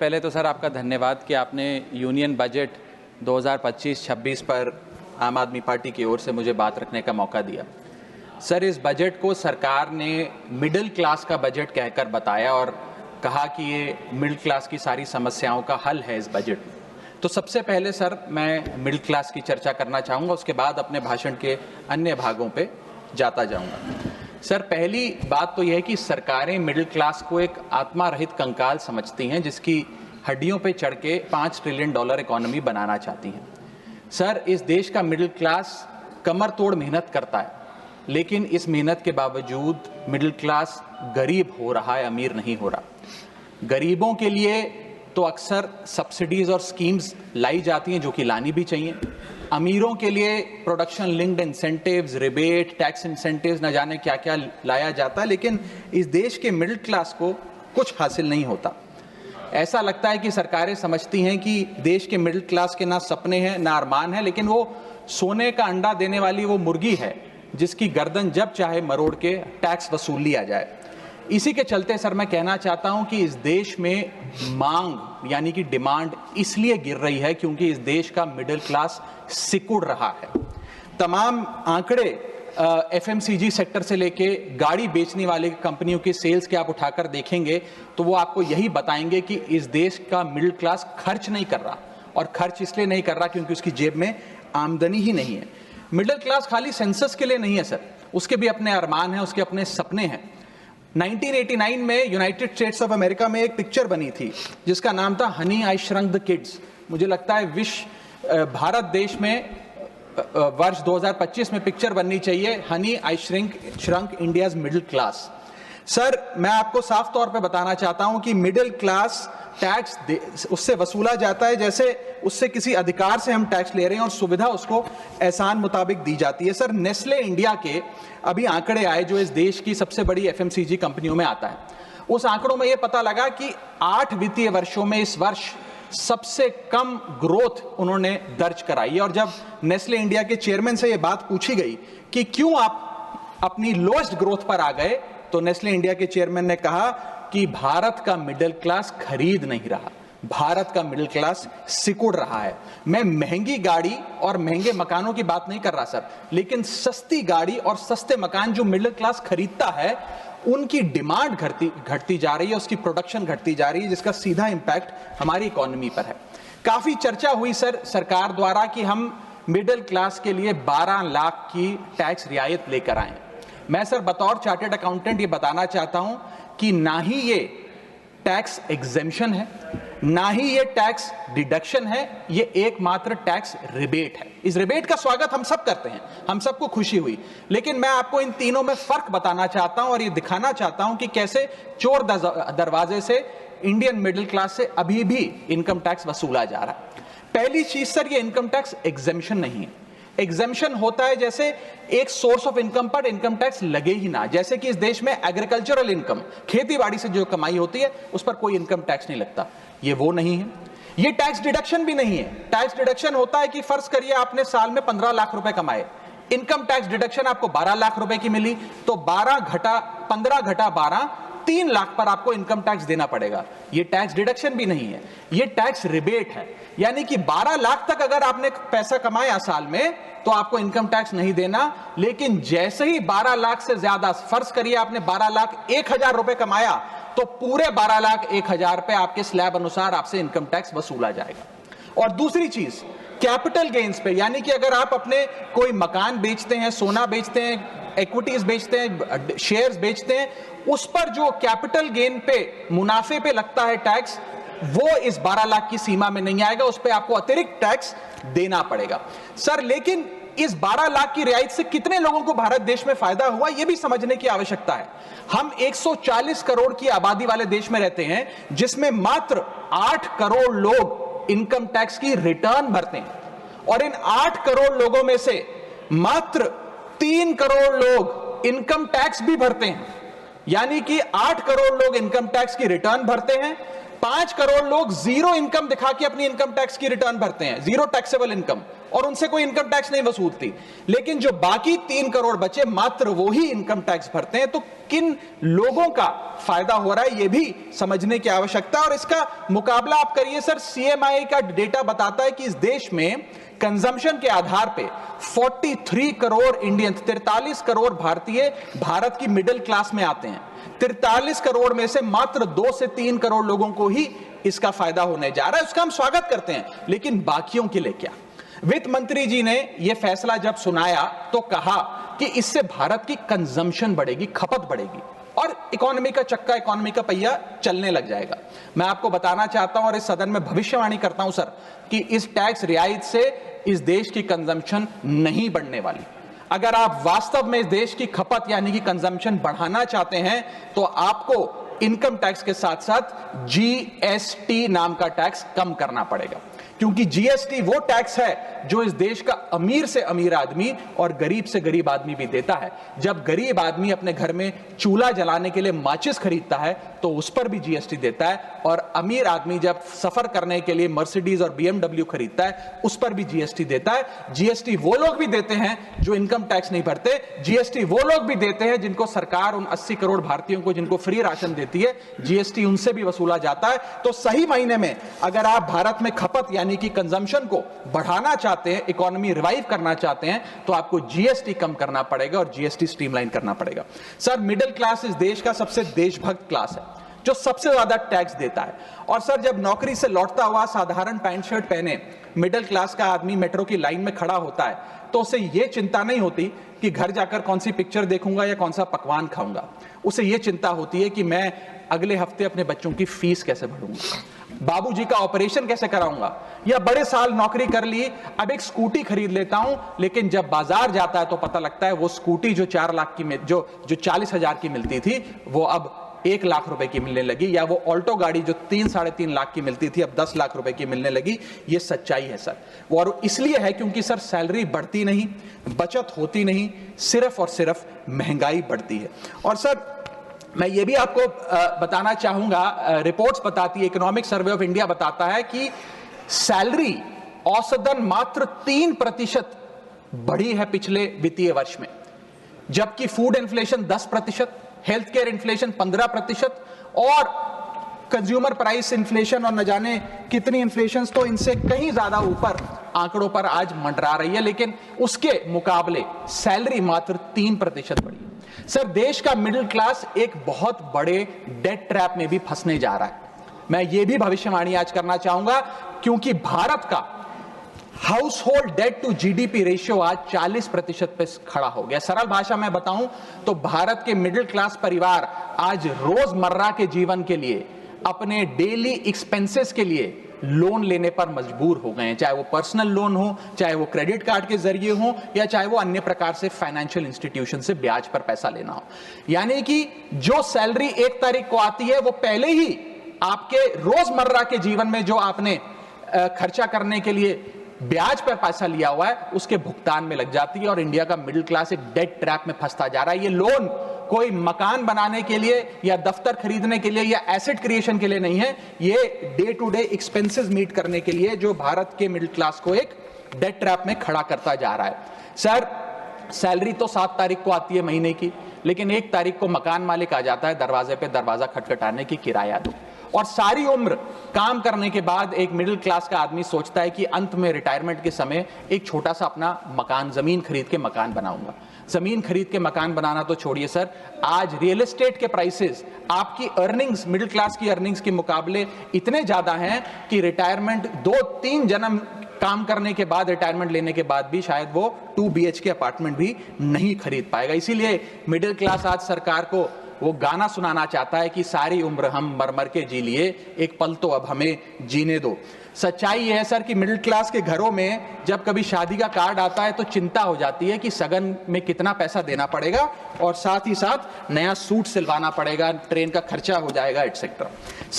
पहले तो सर आपका धन्यवाद कि आपने यूनियन बजट 2025-26 पर आम आदमी पार्टी की ओर से मुझे बात रखने का मौका दिया। सर, इस बजट को सरकार ने मिडिल क्लास का बजट कहकर बताया और कहा कि ये मिडिल क्लास की सारी समस्याओं का हल है इस बजट में। तो सबसे पहले सर मैं मिडिल क्लास की चर्चा करना चाहूँगा, उसके बाद अपने भाषण के अन्य भागों पे जाता जाऊँगा। सर, पहली बात तो यह है कि सरकारें मिडिल क्लास को एक आत्मा रहित कंकाल समझती हैं जिसकी हड्डियों पे चढ़ के $5 ट्रिलियन इकोनॉमी बनाना चाहती हैं। सर, इस देश का मिडिल क्लास कमर तोड़ मेहनत करता है, लेकिन इस मेहनत के बावजूद मिडिल क्लास गरीब हो रहा है, अमीर नहीं हो रहा। गरीबों के लिए तो अक्सर सब्सिडीज और स्कीम्स लाई जाती हैं जो कि लानी भी चाहिए। अमीरों के लिए production linked incentives, rebate, tax incentives, न जाने क्या क्या लाया जाता है, लेकिन इस देश के मिडिल क्लास को कुछ हासिल नहीं होता। ऐसा लगता है कि सरकारें समझती हैं कि देश के मिडिल क्लास के ना सपने हैं ना अरमान है, लेकिन वो सोने का अंडा देने वाली वो मुर्गी है जिसकी गर्दन जब चाहे मरोड़ के टैक्स वसूल लिया जाए। इसी के चलते सर मैं कहना चाहता हूं कि इस देश में मांग यानी कि डिमांड इसलिए गिर रही है क्योंकि इस देश का मिडिल क्लास सिकुड़ रहा है। तमाम आंकड़े एफएमसीजी सेक्टर से लेके गाड़ी बेचने वाले कंपनियों की सेल्स के आप उठाकर देखेंगे तो वो आपको यही बताएंगे कि इस देश का मिडिल क्लास खर्च नहीं कर रहा, और खर्च इसलिए नहीं कर रहा क्योंकि उसकी जेब में आमदनी ही नहीं है। मिडिल क्लास खाली सेंसस के लिए नहीं है सर, उसके भी अपने अरमान हैं, उसके अपने सपने हैं। 1989 में यूनाइटेड स्टेट्स ऑफ अमेरिका में एक पिक्चर बनी थी जिसका नाम था Honey I shrunk the kids. मुझे लगता है भारत देश में वर्ष 2025 में पिक्चर बननी चाहिए honey I shrunk India's middle class. Sir, मैं आपको साफ तौर पे बताना चाहता हूं कि मिडिल क्लास टैक्स उससे वसूला जाता है जैसे उससे किसी अधिकार से हम टैक्स ले रहे हैं और सुविधा उसको एहसान मुताबिक दी जाती है। सर, नेस्ले इंडिया के अभी आंकड़े आए जो इस देश की सबसे बड़ी एफएमसीजी कंपनियों में आता है। उस आंकड़ों में यह पता लगा कि 8 वित्तीय वर्षों में इस वर्ष सबसे कम ग्रोथ उन्होंने दर्ज कराई है। और जब नेस्ले इंडिया के चेयरमैन से यह बात पूछी गई कि क्यों आप अपनी लोएस्ट ग्रोथ पर आ गए, तो नेस्ले इंडिया के चेयरमैन ने कहा कि भारत का मिडिल क्लास खरीद नहीं रहा, भारत का मिडिल क्लास सिकुड़ रहा है। मैं महंगी गाड़ी और महंगे मकानों की बात नहीं कर रहा सर, लेकिन सस्ती गाड़ी और सस्ते मकान जो मिडिल क्लास खरीदता है उनकी डिमांड घटती जा रही है, उसकी प्रोडक्शन घटती जा रही है, जिसका सीधा इंपैक्ट हमारी इकोनॉमी पर है। काफी चर्चा हुई सर सरकार द्वारा कि हम मिडिल क्लास के लिए 12 लाख की टैक्स रियायत लेकर आए। मैं सर बतौर चार्टर्ड अकाउंटेंट ये बताना चाहता हूं कि ना ही ये टैक्स एग्जेम्पशन है, ना ही ये टैक्स डिडक्शन है, ये एकमात्र टैक्स रिबेट है। इस रिबेट का स्वागत हम सब करते हैं, हम सबको खुशी हुई, लेकिन मैं आपको इन तीनों में फर्क बताना चाहता हूं और ये दिखाना चाहता हूं कि कैसे चोर दरवाजे से इंडियन मिडिल क्लास से अभी भी इनकम टैक्स वसूला जा रहा है। पहली चीज सर, ये इनकम टैक्स एग्जेम्पशन नहीं है। एग्जेम्पशन होता है जैसे एक सोर्स ऑफ इनकम पर इनकम टैक्स लगे ही ना, जैसे कि इस देश में एग्रीकल्चरल इनकम, खेती बाड़ी से जो कमाई होती है उस पर कोई इनकम टैक्स नहीं लगता। ये वो नहीं है। ये टैक्स डिडक्शन भी नहीं है। टैक्स डिडक्शन होता है कि फर्ज करिए आपने साल में 15 लाख रुपए कमाए, इनकम टैक्स डिडक्शन आपको 12 लाख रुपए की मिली, तो 15 घटा 12 3 लाख पर आपको इनकम टैक्स देना पड़ेगा। ये टैक्स डिडक्शन भी नहीं है, ये टैक्स रिबेट है। यानी कि 12 लाख तक अगर आपने पैसा कमाया साल में तो आपको इनकम टैक्स नहीं देना, लेकिन जैसे ही 12 लाख से ज्यादा, फर्ज करिए आपने 12 लाख 1,000 रुपए कमाया, तो पूरे 12 लाख 1,000 पे आपके स्लैब अनुसार आपसे इनकम टैक्स वसूला जाएगा। और दूसरी चीज, कैपिटल गेन्स पे, यानी कि अगर आप अपने कोई मकान बेचते हैं, सोना बेचते हैं, इक्विटीज बेचते हैं, शेयर्स बेचते हैं, उस पर जो कैपिटल गेन पे, मुनाफे पे लगता है टैक्स, वो इस 12 लाख की सीमा में नहीं आएगा, उस पे आपको अतिरिक्त टैक्स देना पड़ेगा। सर, लेकिन इस 12 लाख की रियायत से कितने लोगों को भारत देश में फायदा हुआ, यह भी समझने की आवश्यकता है। हम 140 करोड़ की आबादी वाले देश में रहते हैं, जिसमें मात्र 8 करोड़ लोग इनकम टैक्स की रिटर्न भरते हैं, और इन 8 करोड़ लोगों में से मात्र 3 करोड़ लोग इनकम टैक्स भी भरते हैं। यानी कि 8 करोड़ लोग इनकम टैक्स की रिटर्न भरते हैं, 5 करोड़ लोग जीरो इनकम दिखा के अपनी इनकम टैक्स की रिटर्न भरते हैं, जीरो टैक्सेबल इनकम, और उनसे कोई इनकम टैक्स नहीं वसूलती, लेकिन जो बाकी 3 करोड़ बचे मात्र वो ही इनकम टैक्स भरते हैं। तो किन लोगों का फायदा हो रहा है ये भी समझने की आवश्यकता है, और इसका मुकाबला आप करिए सर। सीएमआई का डेटा बताता है कि इस देश में कंजम्पशन के आधार पे 43 करोड़ इंडियन, 43 करोड़ भारतीय भारत की मिडिल क्लास में आते हैं। 43 करोड़ में से मात्र 2 से 3 करोड़ लोगों को ही इसका फायदा होने जा रहा है। उसका हम स्वागत करते हैं, लेकिन बाकियों के लिए क्या? वित्त मंत्री जी ने यह फैसला जब सुनाया तो कहा कि इससे भारत की कंजम्पशन बढ़ेगी, खपत बढ़ेगी और इकोनॉमी का चक्का, इकोनॉमी का पहिया चलने लग जाएगा। मैं आपको बताना चाहता हूं और इस सदन में भविष्यवाणी करता हूं सर कि इस टैक्स रियायत से इस देश की कंजम्पशन नहीं बढ़ने वाली। अगर आप वास्तव में इस देश की खपत यानी कि कंजम्पशन बढ़ाना चाहते हैं तो आपको इनकम टैक्स के साथ साथ जीएसटी नाम का टैक्स कम करना पड़ेगा, क्योंकि जीएसटी वो टैक्स है जो इस देश का अमीर से अमीर आदमी और गरीब से गरीब आदमी भी देता है। जब गरीब आदमी अपने घर में चूल्हा जलाने के लिए माचिस खरीदता है तो उस पर भी जीएसटी देता है, और अमीर आदमी जब सफर करने के लिए मर्सिडीज और बीएमडब्ल्यू खरीदता है उस पर भी जीएसटी देता है। जीएसटी वो लोग भी देते हैं जो इनकम टैक्स नहीं भरते, जीएसटी वो लोग भी देते हैं जिनको सरकार, उन 80 करोड़ भारतीयों को जिनको फ्री राशन देती है, जीएसटी उनसे भी वसूला जाता है। तो सही मायने में अगर आप भारत में खपत यानी कि कंजम्पशन को बढ़ाना चाहते हैं, इकोनॉमी रिवाइव करना चाहते हैं, तो आपको जीएसटी कम करना पड़ेगा और जीएसटी स्ट्रीमलाइन करना पड़ेगा। सर, मिडिल क्लास इस देश का सबसे देशभक्त क्लास है जो सबसे ज्यादा टैक्स देता है। और सर, जब नौकरी से लौटता हुआ साधारण पैंट शर्ट पहने मिडिल क्लास का आदमी मेट्रो की लाइन में खड़ा होता है तो उसे यह चिंता नहीं होती कि घर जाकर कौन सी पिक्चर देखूंगा या कौन सा पकवान खाऊंगा। उसे यह चिंता होती है कि मैं अगले हफ्ते अपने बच्चों की फीस कैसे भरूंगा, बाबूजी का ऑपरेशन कैसे कराऊंगा, या बड़े साल नौकरी कर ली अब एक स्कूटी खरीद लेता हूं, लेकिन जब बाजार जाता है तो पता लगता है वो स्कूटी जो 4 लाख की जो 40,000 की मिलती थी वो अब 1 लाख रुपए की मिलने लगी, या वो ऑल्टो गाड़ी जो 3-3.5 लाख की मिलती थी अब 10 लाख रुपए की मिलने लगी। ये सच्चाई है सर, और इसलिए है क्योंकि सर सैलरी बढ़ती नहीं, बचत होती नहीं, सिर्फ और सिर्फ महंगाई बढ़ती है। और सर, मैं ये भी आपको बताना चाहूंगा, रिपोर्ट्स बताती है, इकोनॉमिक सर्वे ऑफ इंडिया बताता है कि सैलरी औसतन मात्र 3% बढ़ी है पिछले वित्तीय वर्ष में, जबकि food inflation 10%, health care inflation 15% और कंज्यूमर प्राइस इन्फ्लेशन और न जाने कितनी इन्फ्लेशन तो इनसे कहीं ज्यादा ऊपर आंकड़ों पर आज मंडरा रही है, लेकिन उसके मुकाबले सैलरी मात्र 3% बढ़ी है। सर, देश का मिडिल क्लास एक बहुत बड़े डेट ट्रैप में भी फंसने जा रहा है। मैं ये भी भविष्यवाणी आज करना चाहूंगा, क्योंकि भारत का household debt to GDP ratio आज 40% पे खड़ा हो गया। सरल भाषा में बताऊं तो भारत के मिडिल क्लास परिवार आज रोजमर्रा के जीवन के लिए, अपने डेली एक्सपेंसेस के लिए लोन लेने पर मजबूर हो गए हैं, चाहे वो पर्सनल लोन हो, चाहे वो क्रेडिट कार्ड के जरिए हो, या चाहे वो अन्य प्रकार से फाइनेंशियल इंस्टीट्यूशन से ब्याज पर पैसा लेना हो। यानी कि जो सैलरी 1 तारीख को आती है वो पहले ही आपके रोजमर्रा के जीवन में जो आपने खर्चा करने के लिए ब्याज पर पैसा लिया हुआ है उसके भुगतान में लग जाती है, और इंडिया का मिडिल क्लास एक डेट ट्रैप में फंसता जा रहा है। ये लोन कोई मकान बनाने के लिए या दफ्तर खरीदने के लिए या एसेट क्रिएशन के लिए नहीं है, ये day to day expenses meet करने के लिए, जो भारत के मिडिल क्लास को एक डेट ट्रैप में खड़ा करता जा रहा है। सर, सैलरी तो 7 तारीख को आती है महीने की, लेकिन 1 तारीख को मकान मालिक आ जाता है दरवाजे पे दरवाजा खटखटाने की किराया दो, और सारी उम्र काम करने के बाद एक मिडिल क्लास का आदमी सोचता है कि अंत में रिटायरमेंट के समय एक छोटा सा अपना मकान, जमीन खरीद के मकान बनाऊंगा। जमीन खरीद के मकान बनाना तो छोड़िए सर, आज रियल एस्टेट के प्राइसेस आपकी अर्निंग्स, मिडिल क्लास की अर्निंग्स के मुकाबले इतने ज्यादा हैं कि रिटायरमेंट 2-3 जन्म काम करने के बाद, रिटायरमेंट लेने के बाद भी शायद वो 2 BHK अपार्टमेंट भी नहीं खरीद पाएगा। इसीलिए मिडिल क्लास आज सरकार को वो गाना सुनाना चाहता है कि सारी उम्र हम मर मर के जी लिए, एक पल तो अब हमें जीने दो। सच्चाई यह है सर कि मिडिल क्लास के घरों में जब कभी शादी का कार्ड आता है तो चिंता हो जाती है कि सगन में कितना पैसा देना पड़ेगा, और साथ ही साथ नया सूट सिलवाना पड़ेगा, ट्रेन का खर्चा हो जाएगा, एटसेट्रा।